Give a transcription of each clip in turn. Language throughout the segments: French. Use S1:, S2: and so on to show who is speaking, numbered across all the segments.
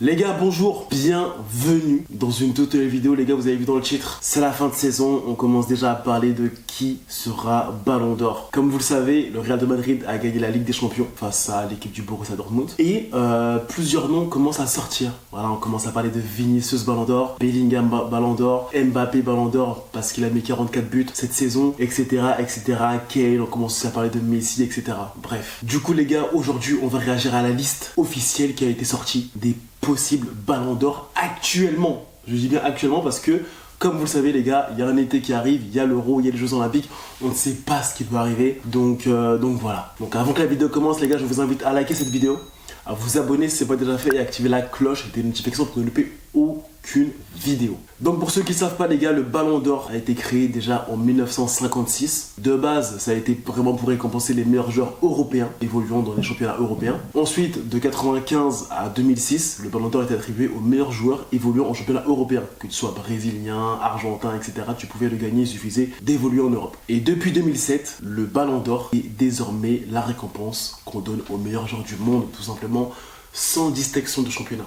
S1: Les gars, bonjour, bienvenue dans une toute nouvelle vidéo. Les gars, vous avez vu dans le titre, c'est la fin de saison. On commence déjà à parler de qui sera Ballon d'Or. Comme vous le savez, le Real de Madrid a gagné la Ligue des Champions face à l'équipe du Borussia Dortmund. Et plusieurs noms commencent à sortir. Voilà, on commence à parler de Vinicius Ballon d'Or, Bellingham Ballon d'Or, Mbappé Ballon d'Or parce qu'il a mis 44 buts cette saison, etc. Kane, on commence aussi à parler de Messi, etc. Bref. Du coup, les gars, aujourd'hui, on va réagir à la liste officielle qui a été sortie des possible Ballon d'Or actuellement. Je dis bien actuellement parce que, comme vous le savez les gars, il y a un été qui arrive, il y a l'Euro, il y a les Jeux Olympiques, on ne sait pas ce qui peut arriver, donc voilà. Donc avant que la vidéo commence les gars, je vous invite à liker cette vidéo, à vous abonner si ce n'est pas déjà fait et à activer la cloche et des notifications pour ne louper aucune vidéo. Donc pour ceux qui ne savent pas les gars, le Ballon d'Or a été créé déjà en 1956. De base, ça a été vraiment pour récompenser les meilleurs joueurs européens évoluant dans les championnats européens. Ensuite, de 1995 à 2006, le Ballon d'Or a été attribué aux meilleurs joueurs évoluant en championnat européen. Que tu sois brésilien, argentin, etc. Tu pouvais le gagner, il suffisait d'évoluer en Europe. Et depuis 2007, le Ballon d'Or est désormais la récompense qu'on donne aux meilleurs joueurs du monde, tout simplement, sans distinction de championnat.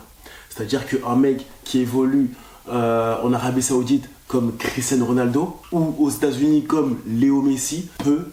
S1: C'est-à-dire qu'un mec qui évolue en Arabie Saoudite comme Cristiano Ronaldo ou aux États-Unis comme Léo Messi peut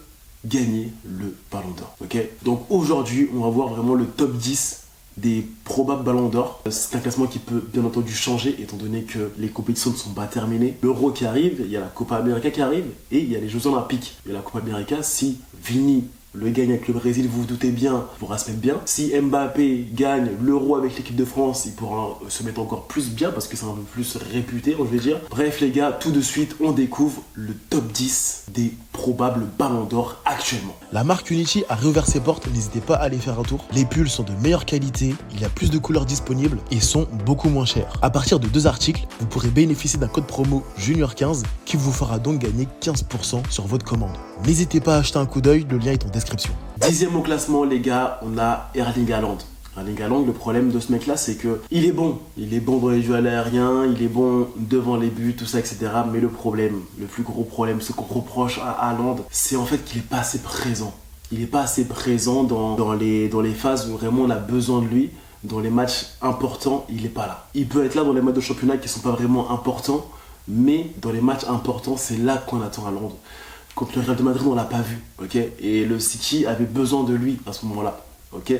S1: gagner le Ballon d'Or. Okay, donc aujourd'hui, on va voir vraiment le top 10 des probables Ballons d'Or. C'est un classement qui peut bien entendu changer étant donné que les compétitions ne sont pas terminées. L'Euro qui arrive, il y a la Copa América qui arrive et il y a les Jeux Olympiques. Il y a la Copa América, si Vini le gagne avec le Brésil, vous vous doutez bien, il pourra se mettre bien. Si Mbappé gagne l'Euro avec l'équipe de France, il pourra se mettre encore plus bien parce que c'est un peu plus réputé, je vais dire. Bref les gars, tout de suite, on découvre le top 10 des probables Ballons d'Or actuellement.
S2: La marque Unity a réouvert ses portes, n'hésitez pas à aller faire un tour. Les pulls sont de meilleure qualité, il y a plus de couleurs disponibles et sont beaucoup moins chers. À partir de 2 articles, vous pourrez bénéficier d'un code promo Junior15 qui vous fera donc gagner 15% sur votre commande. N'hésitez pas à acheter un coup d'œil, le lien est en description.
S1: 10e au classement les gars, on a Erling Haaland. Erling Haaland, le problème de ce mec là c'est que il est bon dans les jeux aériens, il est bon devant les buts, tout ça etc. Mais le problème, le plus gros problème, ce qu'on reproche à Haaland, c'est en fait qu'il est pas assez présent. Il est pas assez présent dans les phases où vraiment on a besoin de lui. Dans les matchs importants, il est pas là. Il peut être là dans les matchs de championnat qui sont pas vraiment importants, mais dans les matchs importants, c'est là qu'on attend Haaland. Contre le Real de Madrid, on l'a pas vu, ok. Et le City avait besoin de lui à ce moment-là, ok.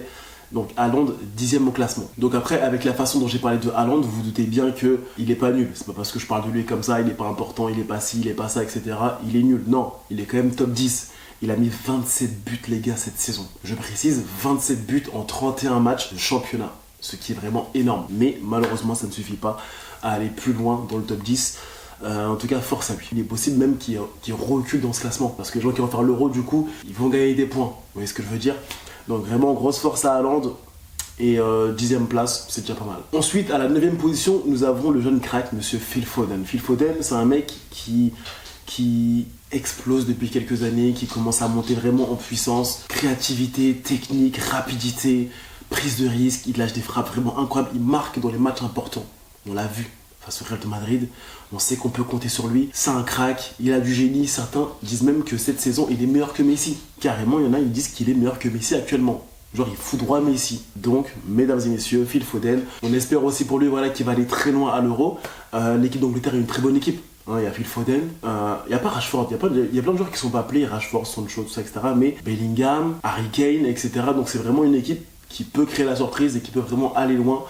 S1: Donc Haaland, 10e au classement. Donc après, avec la façon dont j'ai parlé de Haaland, vous vous doutez bien qu'il n'est pas nul. C'est pas parce que je parle de lui comme ça, il n'est pas important, il n'est pas ci, il n'est pas ça, etc. Il est nul. Non, il est quand même top 10. Il a mis 27 buts les gars cette saison. Je précise, 27 buts en 31 matchs de championnat. Ce qui est vraiment énorme. Mais malheureusement, ça ne suffit pas à aller plus loin dans le top 10. En tout cas, force à lui. Il est possible même qu'il recule dans ce classement. Parce que les gens qui vont faire l'Euro, du coup, ils vont gagner des points. Vous voyez ce que je veux dire? Donc vraiment, grosse force à Haaland. Et 10e place, c'est déjà pas mal. Ensuite, à la 9e position, nous avons le jeune crack, monsieur Phil Foden. Phil Foden, c'est un mec qui explose depuis quelques années, qui commence à monter vraiment en puissance. Créativité, technique, rapidité, prise de risque. Il lâche des frappes vraiment incroyables. Il marque dans les matchs importants. On l'a vu face au Real de Madrid, on sait qu'on peut compter sur lui. C'est un crack, il a du génie. Certains disent même que cette saison, il est meilleur que Messi. Carrément, il y en a, ils disent qu'il est meilleur que Messi actuellement. Genre, il foudroie Messi. Donc, mesdames et messieurs, Phil Foden. On espère aussi pour lui voilà, qu'il va aller très loin à l'Euro. L'équipe d'Angleterre est une très bonne équipe. Il y a Phil Foden, il n'y a pas Rashford, il y a plein de joueurs qui ne sont pas appelés, Rashford, Sancho, tout ça, etc. Mais Bellingham, Harry Kane, etc. Donc, c'est vraiment une équipe qui peut créer la surprise et qui peut vraiment aller loin.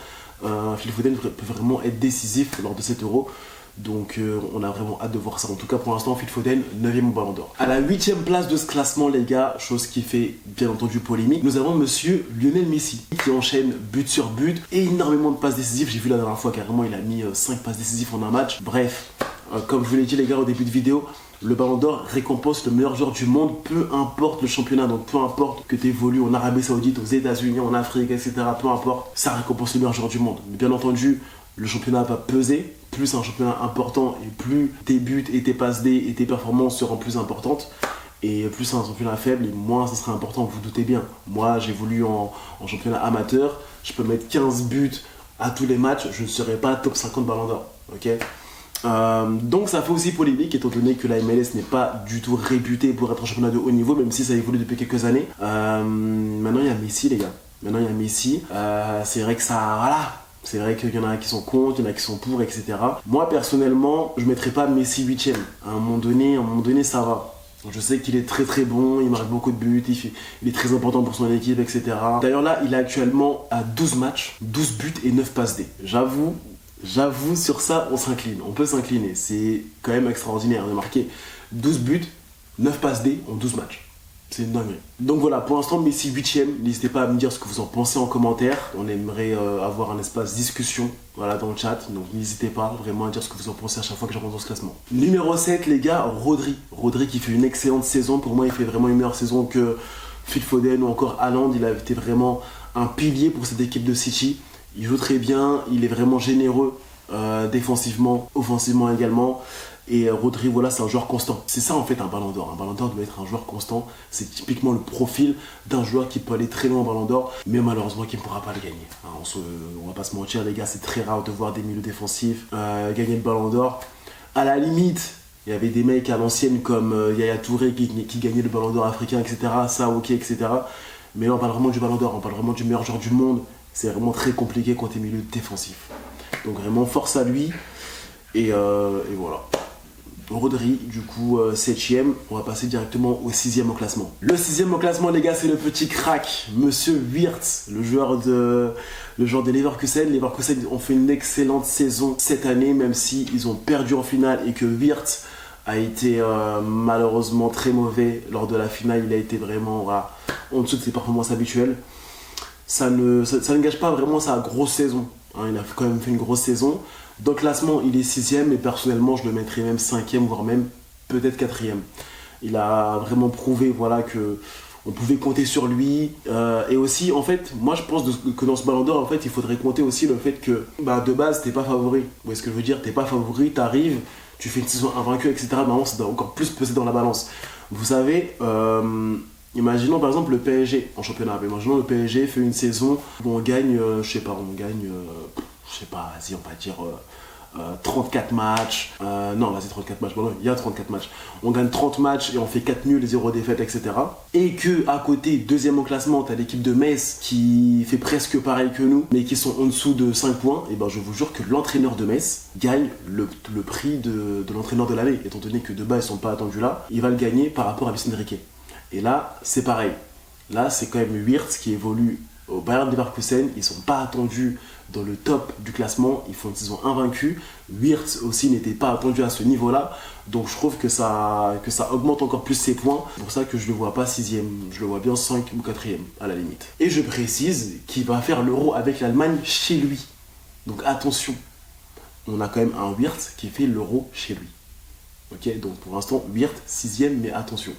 S1: Phil Foden peut vraiment être décisif lors de cet Euro. Donc on a vraiment hâte de voir ça. En tout cas pour l'instant, Phil Foden, 9e au Ballon d'Or. À la 8e place de ce classement les gars, chose qui fait bien entendu polémique, nous avons monsieur Lionel Messi qui enchaîne but sur but et énormément de passes décisives. J'ai vu la dernière fois carrément il a mis 5 passes décisives en un match. Bref, comme je vous l'ai dit les gars au début de vidéo, le Ballon d'Or récompense le meilleur joueur du monde, peu importe le championnat. Donc peu importe que tu évolues en Arabie Saoudite, aux États-Unis, en Afrique, etc. Peu importe, ça récompense le meilleur joueur du monde. Mais bien entendu, le championnat va peser. Plus c'est un championnat important et plus tes buts et tes passes D et tes performances seront plus importantes. Et plus c'est un championnat faible et moins ça sera important, vous vous doutez bien. Moi j'évolue en championnat amateur, je peux mettre 15 buts à tous les matchs, je ne serai pas top 50 Ballon d'Or. Ok. Donc ça fait aussi polémique étant donné que la MLS n'est pas du tout réputée pour être un championnat de haut niveau, même si ça évolue depuis quelques années. Maintenant il y a Messi les gars. C'est vrai que ça, voilà, C'est vrai qu'il y en a qui sont contre, il y en a qui sont pour, etc. Moi, personnellement, je ne mettrais pas Messi 8ème. À un moment donné, ça va. Je sais qu'il est très très bon, il marque beaucoup de buts, il est très important pour son équipe, etc. D'ailleurs là, il est actuellement à 12 matchs, 12 buts et 9 passes D. J'avoue, sur ça, on peut s'incliner. C'est quand même extraordinaire de marquer 12 buts, 9 passes D en 12 matchs. C'est une dinguerie. Donc voilà, pour l'instant, Messi 8ème. N'hésitez pas à me dire ce que vous en pensez en commentaire. On aimerait avoir un espace discussion dans le chat. Donc n'hésitez pas vraiment à dire ce que vous en pensez à chaque fois que je rentre dans ce classement. Numéro 7, les gars, Rodri. Rodri qui fait une excellente saison. Pour moi, il fait vraiment une meilleure saison que Phil Foden ou encore Haaland. Il a été vraiment un pilier pour cette équipe de City. Il joue très bien. Il est vraiment généreux défensivement, offensivement également. Et Rodri, voilà, c'est un joueur constant. C'est ça en fait un ballon d'or. Un ballon d'or doit être un joueur constant. C'est typiquement le profil d'un joueur qui peut aller très loin au ballon d'or, mais malheureusement qui ne pourra pas le gagner. On va pas se mentir, les gars, c'est très rare de voir des milieux défensifs gagner le ballon d'or. À la limite, il y avait des mecs à l'ancienne comme Yaya Touré qui gagnait le ballon d'or africain, etc. Ça, ok, etc. Mais là, on parle vraiment du ballon d'or, on parle vraiment du meilleur joueur du monde. C'est vraiment très compliqué quand tu es milieu défensif. Donc vraiment, force à lui. Et voilà. Rodri, du coup, 7ème. On va passer directement au 6ème au classement. Le 6ème au classement, les gars, c'est le petit crack, Monsieur Wirtz, le joueur de Leverkusen. Leverkusen ont fait une excellente saison cette année, même si ils ont perdu en finale et que Wirtz a été malheureusement très mauvais lors de la finale. Il a été vraiment en dessous de ses performances habituelles. Ça ne gâche pas vraiment sa grosse saison. Il a quand même fait une grosse saison. Dans le classement, il est 6ème et personnellement, je le mettrais même 5ème, voire même peut-être 4ème. Il a vraiment prouvé que on pouvait compter sur lui. Et aussi, en fait, moi je pense que dans ce ballon d'or, en fait, il faudrait compter aussi le fait que de base, t'es pas favori. Vous voyez ce que je veux dire? T'es pas favori, t'arrives, tu fais une saison invaincue, etc. Normalement, ça doit encore plus peser dans la balance. Vous savez, imaginons par exemple le PSG en championnat. Imaginons le PSG fait une saison où on gagne, vas-y, on va dire 34 matchs. Non, vas-y, 34 matchs. Bon, il y a 34 matchs. On gagne 30 matchs et on fait 4 nuls et 0 défaites, etc. Et que à côté, deuxième au classement, tu as l'équipe de Metz qui fait presque pareil que nous, mais qui sont en dessous de 5 points. Et ben, je vous jure que l'entraîneur de Metz gagne le prix de l'entraîneur de l'année. Étant donné que de base, ils ne sont pas attendus là, il va le gagner par rapport à Luis Enrique. Et là, c'est pareil. Là, c'est quand même Wirtz qui évolue au Bayern Leverkusen. Ils ne sont pas attendus dans le top du classement. Ils font une saison invaincue. Wirtz aussi n'était pas attendu à ce niveau-là. Donc, je trouve que ça augmente encore plus ses points. C'est pour ça que je ne le vois pas 6ème. Je le vois bien 5 ou 4ème à la limite. Et je précise qu'il va faire l'Euro avec l'Allemagne chez lui. Donc, attention. On a quand même un Wirtz qui fait l'Euro chez lui. Ok, donc pour l'instant, Wirtz 6ème, mais attention.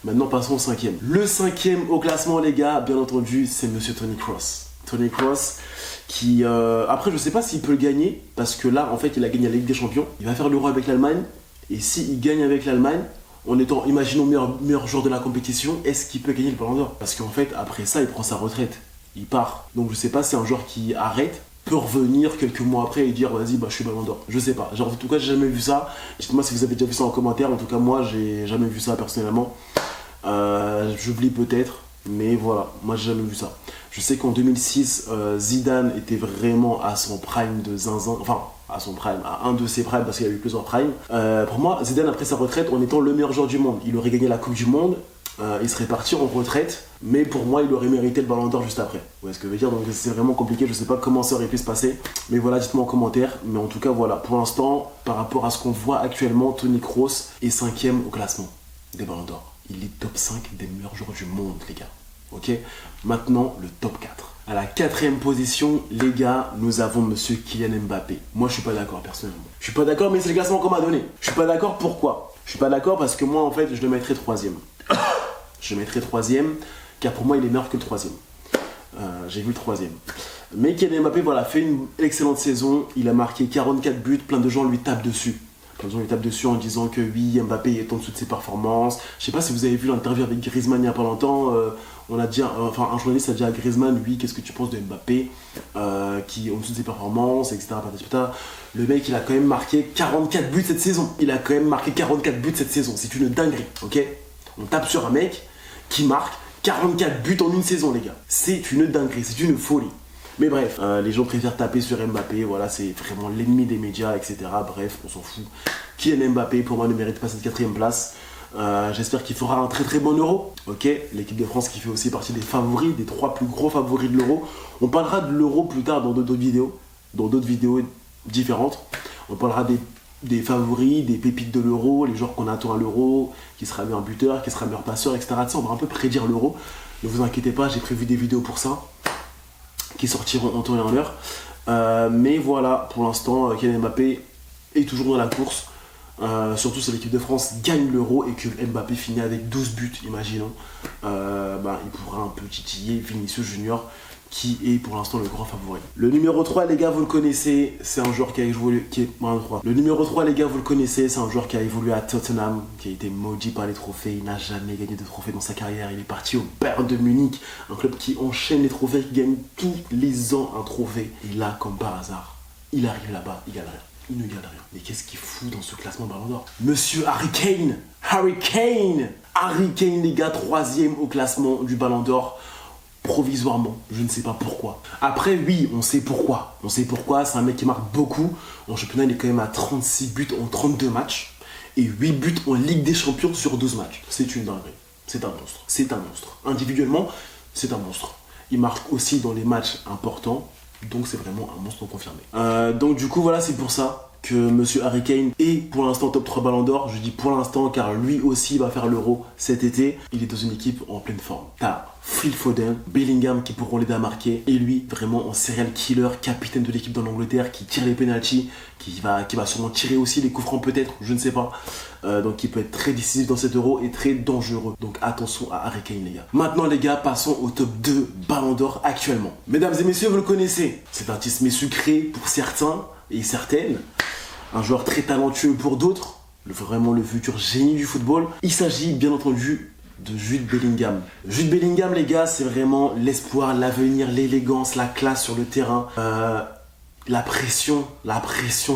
S1: Maintenant, passons au 5ème. Le 5ème au classement, les gars, bien entendu, c'est Monsieur Toni Kroos. Toni Kroos qui... après, je sais pas s'il peut le gagner, parce que là, en fait, il a gagné la Ligue des Champions. Il va faire l'Euro avec l'Allemagne. Et s'il gagne avec l'Allemagne, en étant, imaginons, meilleur joueur de la compétition, est-ce qu'il peut gagner le Ballon d'Or? Parce qu'en fait, après ça, il prend sa retraite. Il part. Donc, je sais pas si un joueur qui arrête peut revenir quelques mois après et dire vas-y, je suis Ballon d'Or. Je sais pas. Genre, en tout cas, j'ai jamais vu ça. Dites-moi si vous avez déjà vu ça en commentaire. En tout cas, moi, j'ai jamais vu ça personnellement. J'oublie peut-être, mais voilà, moi j'ai jamais vu ça. Je sais qu'en 2006, Zidane était vraiment à son prime de zinzin, enfin à son prime, à un de ses primes parce qu'il y a eu plusieurs primes. Pour moi, Zidane après sa retraite, en étant le meilleur joueur du monde, il aurait gagné la Coupe du Monde, il serait parti en retraite, mais pour moi, il aurait mérité le Ballon d'Or juste après. Vous voyez ce que je veux dire? Donc c'est vraiment compliqué, je sais pas comment ça aurait pu se passer, mais voilà, dites-moi en commentaire. Mais en tout cas, voilà, pour l'instant, par rapport à ce qu'on voit actuellement, Toni Kroos est 5ème au classement des Ballons d'Or. Il est top 5 des meilleurs joueurs du monde, les gars. Ok? Maintenant, le top 4. À la 4ème position, les gars, nous avons Monsieur Kylian Mbappé. Moi, je suis pas d'accord, personnellement. Je suis pas d'accord, mais c'est le classement qu'on m'a donné. Je suis pas d'accord, pourquoi? Je suis pas d'accord parce que moi, en fait, je le mettrais 3ème. Je le mettrais 3ème, car pour moi, il est meilleur que le 3ème. J'ai vu le 3ème. Mais Kylian Mbappé, voilà, fait une excellente saison. Il a marqué 44 buts. Plein de gens lui tapent dessus. Ils lui tapent dessus en disant que oui, Mbappé est en dessous de ses performances. Je sais pas si vous avez vu l'interview avec Griezmann il y a pas longtemps. Un journaliste a dit à Griezmann, oui, qu'est-ce que tu penses de Mbappé qui est en dessous de ses performances, etc. Le mec, il a quand même marqué 44 buts cette saison. C'est une dinguerie, ok? On tape sur un mec qui marque 44 buts en une saison, les gars. C'est une dinguerie, c'est une folie. Mais bref, les gens préfèrent taper sur Mbappé, voilà, c'est vraiment l'ennemi des médias, etc. Bref, on s'en fout. Kylian Mbappé, pour moi, ne mérite pas cette 4ème place. J'espère qu'il fera un très très bon Euro. Ok, l'équipe de France qui fait aussi partie des favoris, des 3 plus gros favoris de l'Euro. On parlera de l'Euro plus tard dans d'autres vidéos, différentes. On parlera des favoris, des pépites de l'Euro, les joueurs qu'on attend à l'Euro, qui sera meilleur buteur, qui sera meilleur passeur, etc. On va un peu prédire l'Euro. Ne vous inquiétez pas, j'ai prévu des vidéos pour ça, qui sortiront en temps et en heure. Mais voilà, pour l'instant, Kylian Mbappé est toujours dans la course. Surtout si l'équipe de France gagne l'Euro et que Mbappé finit avec 12 buts, imaginons. Il pourra un peu titiller Vinicius Junior, qui est pour l'instant le grand favori. Le numéro 3, les gars, vous le connaissez, c'est un joueur qui a évolué. Le numéro 3, les gars, vous le connaissez, c'est un joueur qui a évolué à Tottenham, qui a été maudit par les trophées. Il n'a jamais gagné de trophée dans sa carrière. Il est parti au Bayern de Munich, un club qui enchaîne les trophées, qui gagne tous les ans un trophée. Et là, comme par hasard, il arrive là-bas, il gagne rien. Il ne gagne rien. Mais qu'est-ce qu'il fout dans ce classement Ballon d'Or? Monsieur Harry Kane, les gars, 3ème au classement du Ballon d'Or. Provisoirement, je ne sais pas pourquoi. Après, oui, on sait pourquoi. C'est un mec qui marque beaucoup. En championnat, il est quand même à 36 buts en 32 matchs. Et 8 buts en Ligue des Champions sur 12 matchs. C'est une dinguerie. C'est un monstre. Individuellement, c'est un monstre. Il marque aussi dans les matchs importants. Donc c'est vraiment un monstre confirmé. Donc du coup, voilà, c'est pour ça que Monsieur Harry Kane est pour l'instant top 3 Ballon d'Or. Je dis pour l'instant car lui aussi va faire l'Euro cet été. Il est dans une équipe en pleine forme. T'as Phil Foden, Bellingham qui pourront l'aider à marquer. Et lui, vraiment en serial killer, capitaine de l'équipe dans l'Angleterre, qui tire les pénaltys, qui va sûrement tirer aussi les coups francs peut-être, je ne sais pas. Donc il peut être très décisif dans cet Euro et très dangereux. Donc attention à Harry Kane, les gars. Maintenant les gars, passons au top 2 Ballon d'Or actuellement. Mesdames et messieurs, vous le connaissez. C'est un tisme sucré pour certains et certaines. Un joueur très talentueux pour d'autres. Vraiment le futur génie du football. Il s'agit bien entendu de Jude Bellingham. Jude Bellingham, les gars, c'est vraiment l'espoir, l'avenir, l'élégance, la classe sur le terrain. La pression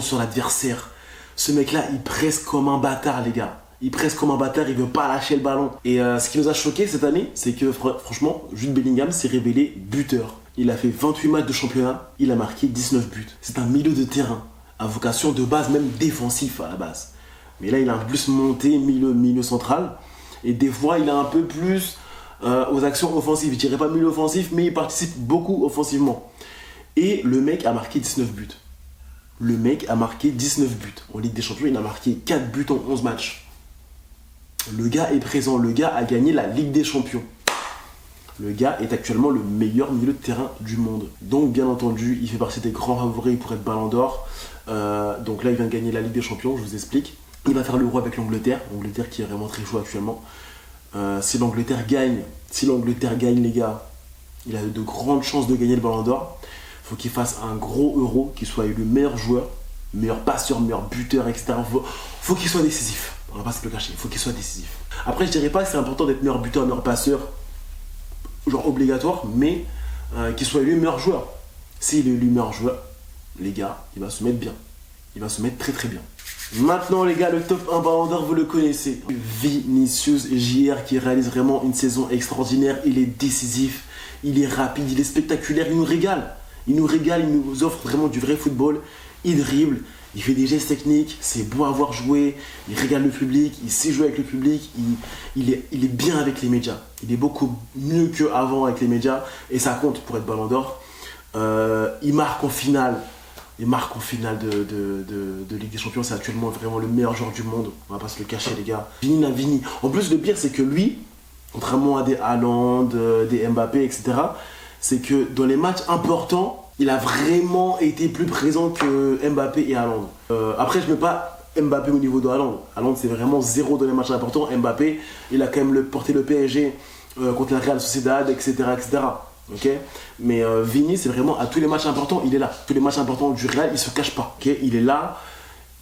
S1: sur l'adversaire. Ce mec-là, il presse comme un bâtard, les gars. Il presse comme un bâtard, il veut pas lâcher le ballon. Et ce qui nous a choqué cette année, c'est que franchement, Jude Bellingham s'est révélé buteur. Il a fait 28 matchs de championnat, il a marqué 19 buts. C'est un milieu de terrain, à vocation de base, même défensif à la base. Mais là, il a un peu plus monté, milieu central. Et des fois, il a un peu plus aux actions offensives. Je dirais pas milieu offensif, mais il participe beaucoup offensivement. Et le mec a marqué 19 buts. En Ligue des Champions, il a marqué 4 buts en 11 matchs. Le gars est présent. Le gars a gagné la Ligue des Champions. Le gars est actuellement le meilleur milieu de terrain du monde. Donc, bien entendu, il fait partie des grands favoris pour être Ballon d'Or. Donc là, il vient de gagner la Ligue des Champions, je vous explique. Il va faire l'Euro avec l'Angleterre. L'Angleterre qui est vraiment très chaud actuellement. Si l'Angleterre gagne, les gars, il a de grandes chances de gagner le Ballon d'Or. Il faut qu'il fasse un gros Euro, qu'il soit élu meilleur joueur, meilleur passeur, meilleur buteur, etc. Faut qu'il soit décisif. On va pas se le cacher, il faut qu'il soit décisif. Après, je dirais pas que c'est important d'être meilleur buteur, meilleur passeur, genre obligatoire, mais qu'il soit élu meilleur joueur. S'il est élu meilleur joueur, les gars, il va se mettre bien. Il va se mettre très très bien. Maintenant les gars, le top 1 Ballon d'Or, vous le connaissez. Vinicius JR qui réalise vraiment une saison extraordinaire. Il est décisif, il est rapide, il est spectaculaire, il nous régale. Il nous offre vraiment du vrai football. Il dribble, il fait des gestes techniques, c'est beau à voir jouer. Il régale le public, il sait jouer avec le public. Il est bien avec les médias. Il est beaucoup mieux qu'avant avec les médias. Et ça compte pour être Ballon d'Or. Il marque en finale. De Ligue des Champions. C'est actuellement vraiment le meilleur joueur du monde. On va pas se le cacher, les gars. Vini. En plus, le pire, c'est que lui, contrairement à des Haaland, des Mbappé, etc., c'est que dans les matchs importants, il a vraiment été plus présent que Mbappé et Haaland. Après, je ne mets pas Mbappé au niveau de Haaland. Haaland, c'est vraiment zéro dans les matchs importants. Mbappé, il a quand même porté le PSG contre la Real Sociedad, etc. Okay, mais Vini, c'est vraiment à tous les matchs importants, il est là. Tous les matchs importants du Real, il se cache pas. Okay, il est là,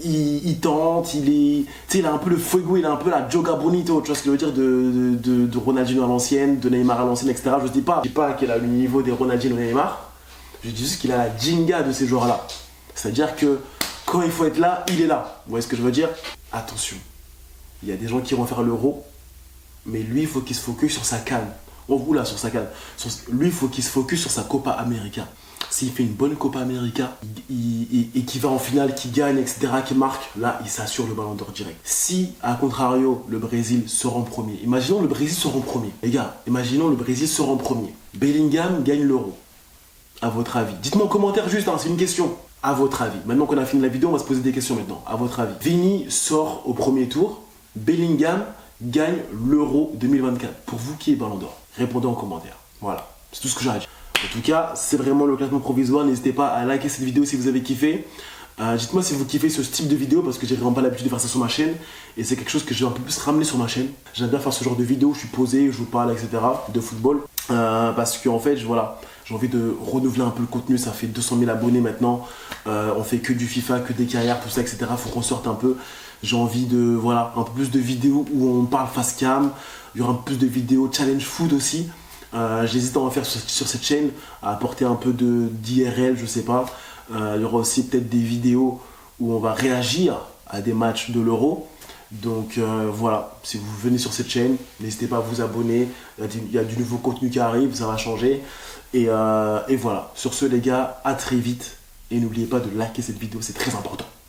S1: il tente, il a un peu le fuego, il a un peu la Joga Bonito, tu vois ce que je veux dire, de Ronaldinho à l'ancienne, de Neymar à l'ancienne, etc. Je dis pas qu'il a le niveau des Ronaldinho et Neymar, je dis juste qu'il a la Jinga de ces joueurs-là. C'est-à-dire que quand il faut être là, il est là. Vous voyez ce que je veux dire? Attention, il y a des gens qui vont faire l'Euro, mais lui, il faut qu'il se focus sur sa canne. Sur sa canne. Lui, il faut qu'il se focus sur sa Copa América. s'il fait une bonne Copa América et qui va en finale, qui gagne, etc., qui marque, là, il s'assure le Ballon d'Or direct. Si, à contrario, le Brésil sort en premier, imaginons le Brésil sort en premier. Les gars, imaginons le Brésil sort en premier. Bellingham gagne l'Euro. À votre avis. Dites-moi en commentaire juste, hein, c'est une question. À votre avis. Maintenant qu'on a fini la vidéo, on va se poser des questions maintenant. À votre avis. Vini sort au premier tour. Bellingham gagne l'Euro 2024. Pour vous, qui est Ballon d'Or? Répondez en commentaire. Voilà. C'est tout ce que j'ai à dire. En tout cas, c'est vraiment le classement provisoire. N'hésitez pas à liker cette vidéo si vous avez kiffé. Dites-moi si vous kiffez ce type de vidéo parce que j'ai vraiment pas l'habitude de faire ça sur ma chaîne. Et c'est quelque chose que je vais un peu plus ramener sur ma chaîne. J'aime bien faire ce genre de vidéo où je suis posé, je vous parle, etc. de football. Parce qu'en fait, voilà, j'ai envie de renouveler un peu le contenu. Ça fait 200 000 abonnés maintenant. On fait que du FIFA, que des carrières, tout ça, etc. Faut qu'on sorte un peu. J'ai envie de, voilà, un peu plus de vidéos où on parle face cam. Il y aura un peu plus de vidéos challenge food aussi. J'hésite à en faire sur cette chaîne, à apporter un peu d'IRL, je sais pas. Il y aura aussi peut-être des vidéos où on va réagir à des matchs de l'Euro. Donc voilà, si vous venez sur cette chaîne, n'hésitez pas à vous abonner. Il y a du nouveau contenu qui arrive, ça va changer. Et voilà, sur ce les gars, à très vite. Et n'oubliez pas de liker cette vidéo, c'est très important.